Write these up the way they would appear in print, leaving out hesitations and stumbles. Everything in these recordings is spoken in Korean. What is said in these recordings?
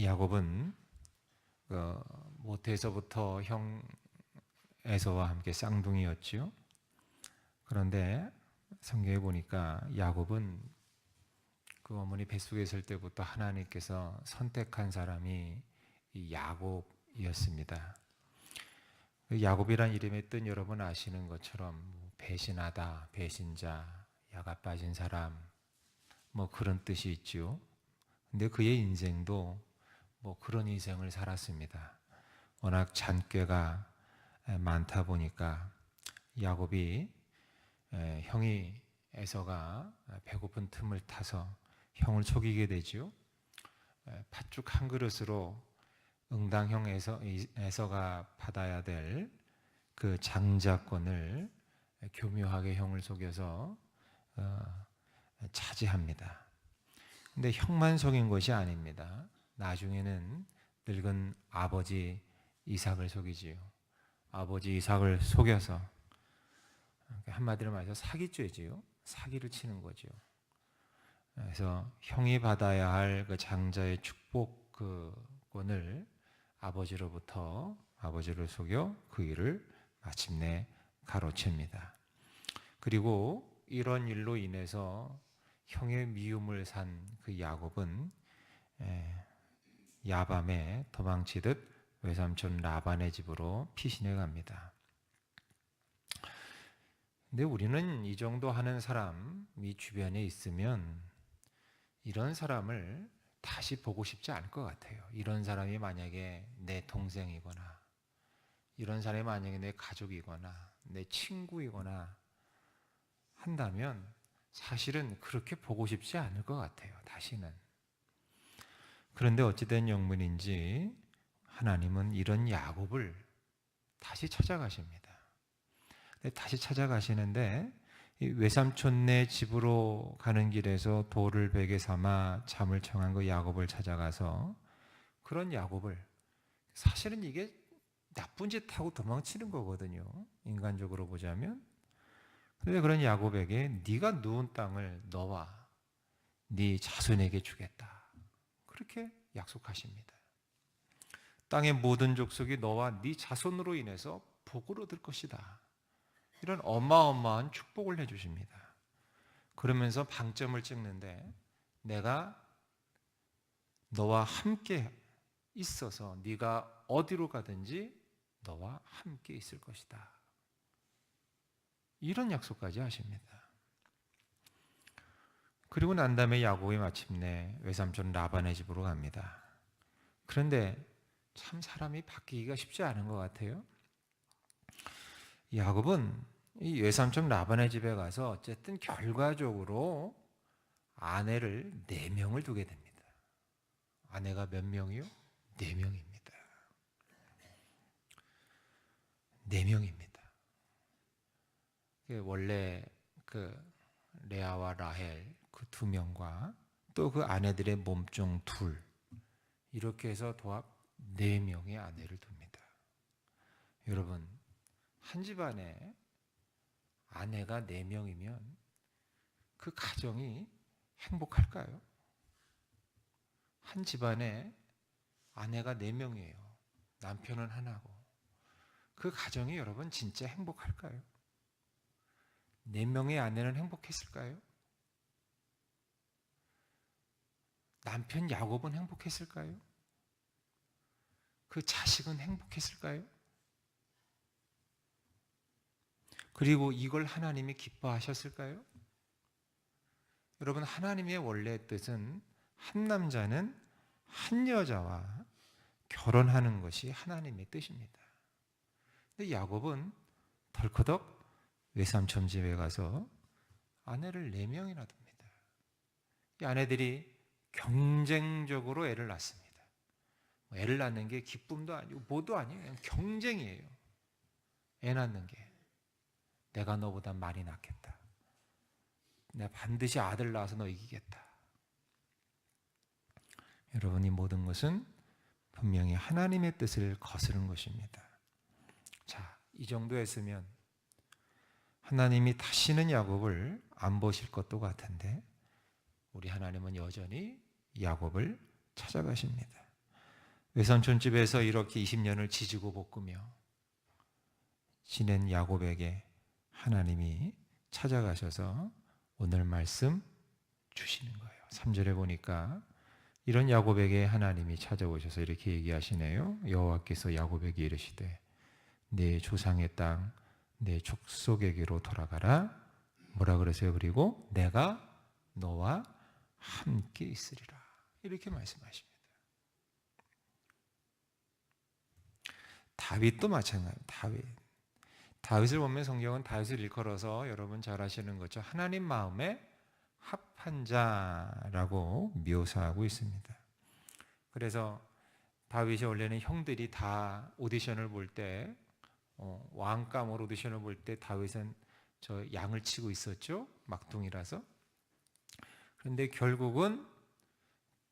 야곱은 모태에서부터 형 에서와 함께 쌍둥이였죠. 그런데 성경에 보니까 야곱은 그 어머니 뱃속에 있을 때부터 하나님께서 선택한 사람이 이 야곱이었습니다. 야곱이란 이름에 뜬 여러분 아시는 것처럼 배신하다, 배신자, 야가 빠진 사람 그런 뜻이 있죠. 근데 그의 인생도 그런 인생을 살았습니다. 워낙 잔꾀가 많다 보니까 야곱이 형이 에서가 배고픈 틈을 타서 형을 속이게 되죠. 팥죽 한 그릇으로 응당 형 에서가 받아야 될 그 장자권을 교묘하게 형을 속여서 차지합니다. 근데 형만 속인 것이 아닙니다. 나중에는 늙은 아버지 이삭을 속이지요. 아버지 이삭을 속여서 한마디로 말해서 사기죄지요. 사기를 치는 거죠. 그래서 형이 받아야 할 그 장자의 축복권을 아버지를 속여 그 일을 마침내 가로챕니다. 그리고 이런 일로 인해서 형의 미움을 산 그 야곱은 야밤에 도망치듯 외삼촌 라반의 집으로 피신해 갑니다. 근데 우리는 이 정도 하는 사람이 주변에 있으면 이런 사람을 다시 보고 싶지 않을 것 같아요. 이런 사람이 만약에 내 동생이거나 이런 사람이 만약에 내 가족이거나 내 친구이거나 한다면 사실은 그렇게 보고 싶지 않을 것 같아요. 다시는. 그런데 어찌된 영문인지 하나님은 이런 야곱을 다시 찾아가십니다. 다시 찾아가시는데 외삼촌네 집으로 가는 길에서 돌을 베개 삼아 잠을 청한 그 야곱을 찾아가서 그런 야곱을, 사실은 이게 나쁜 짓 하고 도망치는 거거든요. 인간적으로 보자면. 그런데 그런 야곱에게 네가 누운 땅을 너와 네 자손에게 주겠다. 그렇게 약속하십니다. 땅의 모든 족속이 너와 네 자손으로 인해서 복을 얻을 것이다. 이런 어마어마한 축복을 해주십니다. 그러면서 방점을 찍는데 내가 너와 함께 있어서 네가 어디로 가든지 너와 함께 있을 것이다. 이런 약속까지 하십니다. 그리고 난 다음에 야곱이 마침내 외삼촌 라반의 집으로 갑니다. 그런데 참 사람이 바뀌기가 쉽지 않은 것 같아요. 야곱은 이 외삼촌 라반의 집에 가서 어쨌든 결과적으로 아내를 4명을 두게 됩니다. 아내가 몇 명이요? 4명입니다. 4명입니다. 원래 그 레아와 라헬 그 2명과 또 그 아내들의 몸종 2, 이렇게 해서 도합 4명의 아내를 둡니다. 여러분, 한 집안에 아내가 4명이면 그 가정이 행복할까요? 한 집안에 아내가 4명이에요. 남편은 하나고. 그 가정이 여러분 진짜 행복할까요? 4명의 아내는 행복했을까요? 남편 야곱은 행복했을까요? 그 자식은 행복했을까요? 그리고 이걸 하나님이 기뻐하셨을까요? 여러분, 하나님의 원래 뜻은 한 남자는 한 여자와 결혼하는 것이 하나님의 뜻입니다. 근데 야곱은 덜커덕 외삼촌 집에 가서 아내를 4명이나 둡니다. 이 아내들이 경쟁적으로 애를 낳습니다. 애를 낳는 게 기쁨도 아니고 뭐도 아니에요. 그냥 경쟁이에요. 애 낳는 게. 내가 너보다 많이 낳겠다. 내가 반드시 아들 낳아서 너 이기겠다. 여러분이 모든 것은 분명히 하나님의 뜻을 거스른 것입니다. 자, 이 정도 했으면 하나님이 다시는 야곱을 안 보실 것도 같은데 우리 하나님은 여전히 야곱을 찾아가십니다. 외삼촌 집에서 이렇게 20년을 지지고 볶으며 지낸 야곱에게 하나님이 찾아가셔서 오늘 말씀 주시는 거예요. 3절에 보니까 이런 야곱에게 하나님이 찾아오셔서 이렇게 얘기하시네요. 여호와께서 야곱에게 이르시되 내 조상의 땅 내 족속에게로 돌아가라. 뭐라 그러세요? 그리고 내가 너와 함께 있으리라. 이렇게 말씀하십니다. 다윗도 마찬가지입니다. 다윗을 보면 성경은 다윗을 일컬어서 여러분 잘 아시는 것처럼 하나님 마음에 합한 자라고 묘사하고 있습니다. 그래서 다윗이 원래는 형들이 다 오디션을 볼 때 왕감으로 오디션을 볼 때 다윗은 저 양을 치고 있었죠. 막둥이라서. 그런데 결국은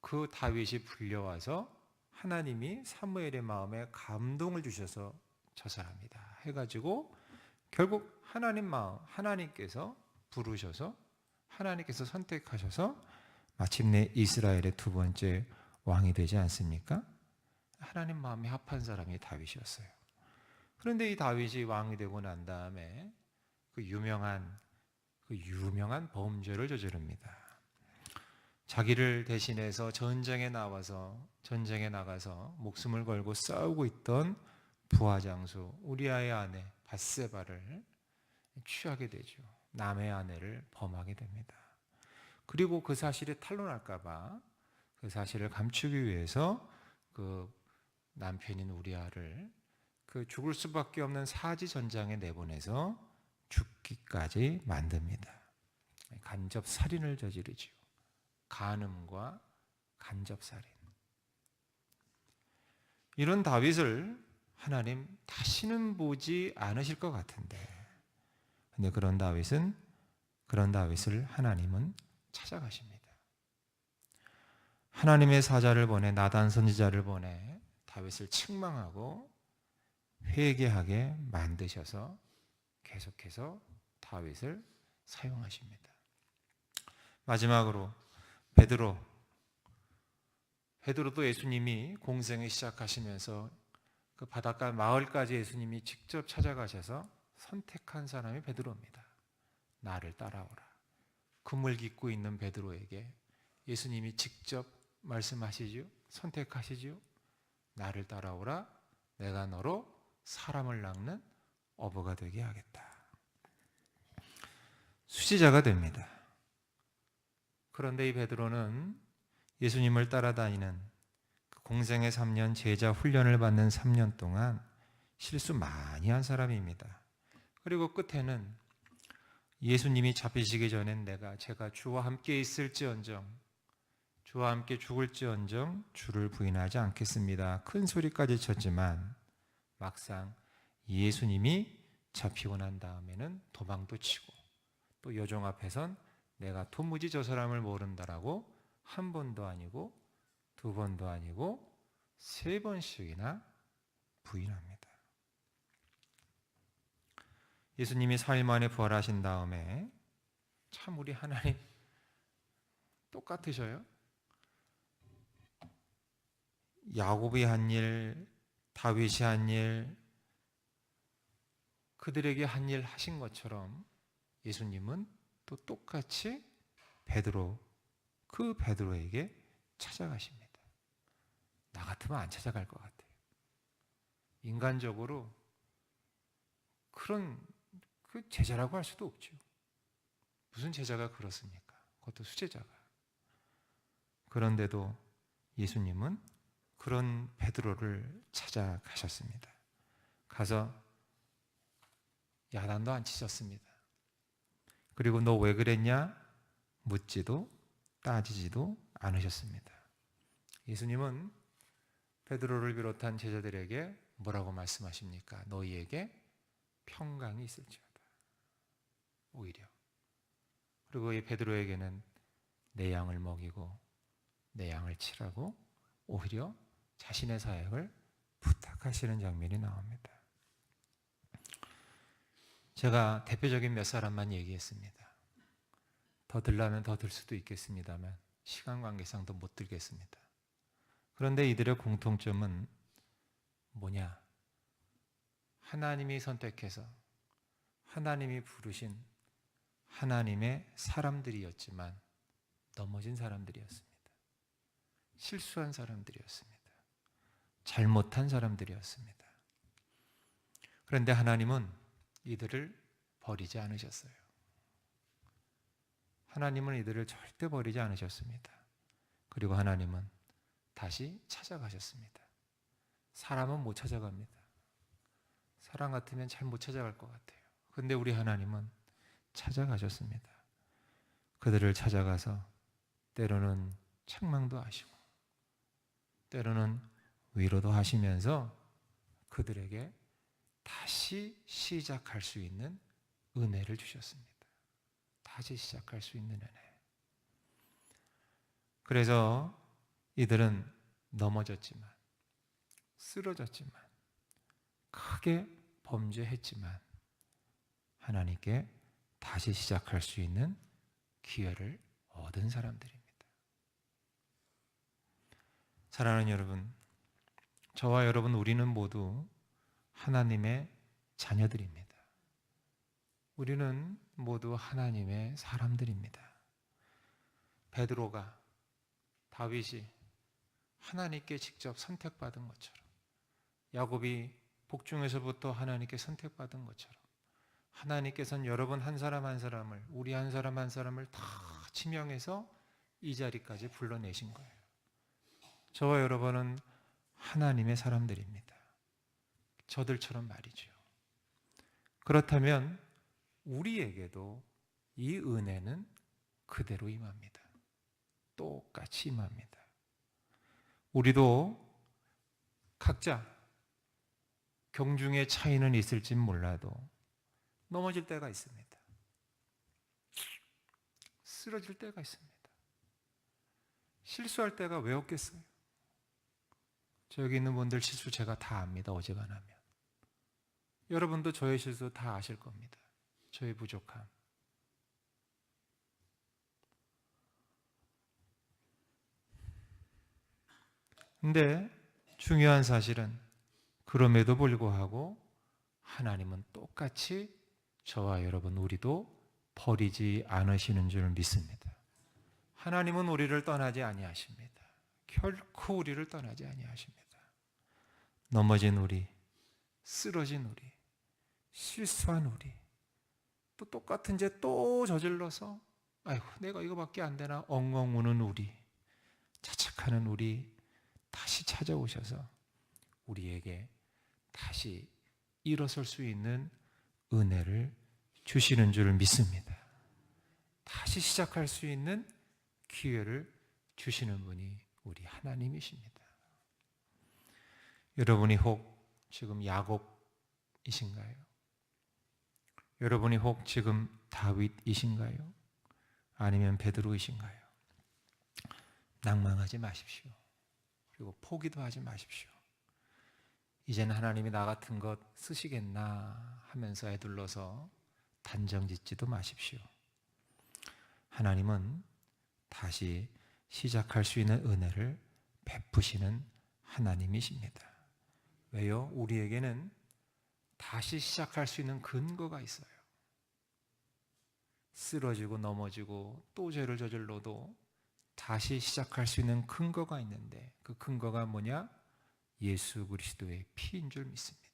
그 다윗이 불려와서 하나님이 사무엘의 마음에 감동을 주셔서 저 사람이다 해가지고 결국 하나님 마음, 하나님께서 부르셔서 하나님께서 선택하셔서 마침내 이스라엘의 두 번째 왕이 되지 않습니까? 하나님 마음에 합한 사람이 다윗이었어요. 그런데 이 다윗이 왕이 되고 난 다음에 그 유명한 범죄를 저지릅니다. 자기를 대신해서 전쟁에 나가서 목숨을 걸고 싸우고 있던 부하장수 우리아의 아내 밧세바를 취하게 되죠. 남의 아내를 범하게 됩니다. 그리고 그 사실이 탄로날까 봐 그 사실을 감추기 위해서 그 남편인 우리아를 그 죽을 수밖에 없는 사지 전장에 내보내서 죽기까지 만듭니다. 간접 살인을 저지르죠. 간음과 간접 살인. 이런 다윗을 하나님 다시는 보지 않으실 것 같은데, 근데 그런 다윗을 하나님은 찾아가십니다. 하나님의 사자를 보내 나단 선지자를 보내 다윗을 책망하고 회개하게 만드셔서 계속해서 다윗을 사용하십니다. 마지막으로 베드로도 예수님이 공생을 시작하시면서 그 바닷가 마을까지 예수님이 직접 찾아가셔서 선택한 사람이 베드로입니다. 나를 따라오라. 금을 깃고 있는 베드로에게 예수님이 직접 말씀하시죠. 선택하시죠. 나를 따라오라. 내가 너로 사람을 낚는 어부가 되게 하겠다. 수지자가 됩니다. 그런데 이 베드로는 예수님을 따라다니는 공생의 3년 제자 훈련을 받는 3년 동안 실수 많이 한 사람입니다. 그리고 끝에는 예수님이 잡히시기 전엔 제가 주와 함께 있을지언정 주와 함께 죽을지언정 주를 부인하지 않겠습니다. 큰 소리까지 쳤지만 막상 예수님이 잡히고 난 다음에는 도망도 치고 또 여종 앞에선 내가 도무지 저 사람을 모른다라고 한 번도 아니고 두 번도 아니고 세 번씩이나 부인합니다. 예수님이 4일 만에 부활하신 다음에 참 우리 하나님 똑같으셔요. 야곱이 한 일, 다윗이 한 일, 그들에게 한 일 하신 것처럼 예수님은 또 똑같이 그 베드로에게 찾아가십니다. 나 같으면 안 찾아갈 것 같아요. 인간적으로 그런 제자라고 할 수도 없죠. 무슨 제자가 그렇습니까? 그것도 수제자가. 그런데도 예수님은 그런 베드로를 찾아가셨습니다. 가서 야단도 안 치셨습니다. 그리고 너 왜 그랬냐? 묻지도 따지지도 않으셨습니다. 예수님은 베드로를 비롯한 제자들에게 뭐라고 말씀하십니까? 너희에게 평강이 있을지어다. 오히려. 그리고 이 베드로에게는 내 양을 먹이고 내 양을 치라고 오히려 자신의 사역을 부탁하시는 장면이 나옵니다. 제가 대표적인 몇 사람만 얘기했습니다. 더 들라면 더 들 수도 있겠습니다만 시간 관계상 더 못 들겠습니다. 그런데 이들의 공통점은 뭐냐? 하나님이 선택해서 하나님이 부르신 하나님의 사람들이었지만 넘어진 사람들이었습니다. 실수한 사람들이었습니다. 잘못한 사람들이었습니다. 그런데 하나님은 이들을 버리지 않으셨어요. 하나님은 이들을 절대 버리지 않으셨습니다. 그리고 하나님은 다시 찾아가셨습니다. 사람은 못 찾아갑니다. 사람 같으면 잘 못 찾아갈 것 같아요. 그런데 우리 하나님은 찾아가셨습니다. 그들을 찾아가서 때로는 책망도 하시고 때로는 위로도 하시면서 그들에게 다시 시작할 수 있는 은혜를 주셨습니다. 다시 시작할 수 있는 은혜. 그래서 이들은 넘어졌지만, 쓰러졌지만, 크게 범죄했지만 하나님께 다시 시작할 수 있는 기회를 얻은 사람들입니다. 사랑하는 여러분, 저와 여러분 우리는 모두 하나님의 자녀들입니다. 우리는 모두 하나님의 사람들입니다. 베드로가, 다윗이 하나님께 직접 선택받은 것처럼, 야곱이 복중에서부터 하나님께 선택받은 것처럼 하나님께서는 여러분 한 사람 한 사람을, 우리 한 사람 한 사람을 다 지명해서 이 자리까지 불러내신 거예요. 저와 여러분은 하나님의 사람들입니다. 저들처럼 말이죠. 그렇다면 우리에게도 이 은혜는 그대로 임합니다. 똑같이 임합니다. 우리도 각자 경중의 차이는 있을진 몰라도 넘어질 때가 있습니다. 쓰러질 때가 있습니다. 실수할 때가 왜 없겠어요? 여기 있는 분들 실수 제가 다 압니다. 어지간하면. 여러분도 저의 실수 다 아실 겁니다. 저의 부족함. 근데 중요한 사실은 그럼에도 불구하고 하나님은 똑같이 저와 여러분 우리도 버리지 않으시는 줄 믿습니다. 하나님은 우리를 떠나지 아니하십니다. 결코 우리를 떠나지 아니하십니다. 넘어진 우리, 쓰러진 우리, 실수한 우리, 또 똑같은 죄 또 저질러서 아이고 내가 이거밖에 안 되나 엉엉 우는 우리, 자책하는 우리 다시 찾아오셔서 우리에게 다시 일어설 수 있는 은혜를 주시는 줄 믿습니다. 다시 시작할 수 있는 기회를 주시는 분이 우리 하나님이십니다. 여러분이 혹 지금 야곱이신가요? 여러분이 혹 지금 다윗이신가요? 아니면 베드로이신가요? 낭망하지 마십시오. 그리고 포기도 하지 마십시오. 이제는 하나님이 나 같은 것 쓰시겠나 하면서 애둘러서 단정 짓지도 마십시오. 하나님은 다시 시작할 수 있는 은혜를 베푸시는 하나님이십니다. 왜요? 우리에게는 다시 시작할 수 있는 근거가 있어요. 쓰러지고 넘어지고 또 죄를 저질러도 다시 시작할 수 있는 근거가 있는데 그 근거가 뭐냐? 예수 그리스도의 피인 줄 믿습니다.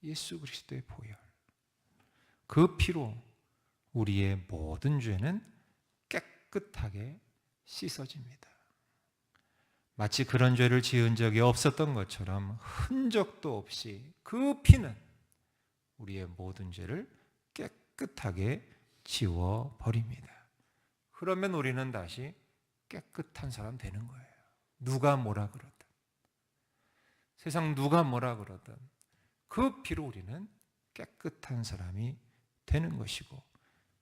예수 그리스도의 보혈. 그 피로 우리의 모든 죄는 깨끗하게 씻어집니다. 마치 그런 죄를 지은 적이 없었던 것처럼 흔적도 없이 그 피는 우리의 모든 죄를 깨끗하게 지워버립니다. 그러면 우리는 다시 깨끗한 사람 되는 거예요. 누가 뭐라 그러든 세상 누가 뭐라 그러든 그 피로 우리는 깨끗한 사람이 되는 것이고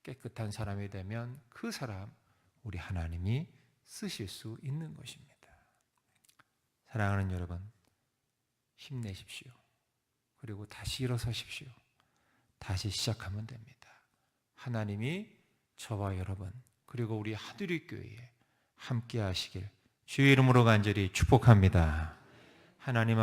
깨끗한 사람이 되면 그 사람 우리 하나님이 쓰실 수 있는 것입니다. 사랑하는 여러분, 힘내십시오. 그리고 다시 일어서십시오. 다시 시작하면 됩니다. 하나님이 저와 여러분 그리고 우리 하두리 교회에 함께 하시길 주의 이름으로 간절히 축복합니다. 하나님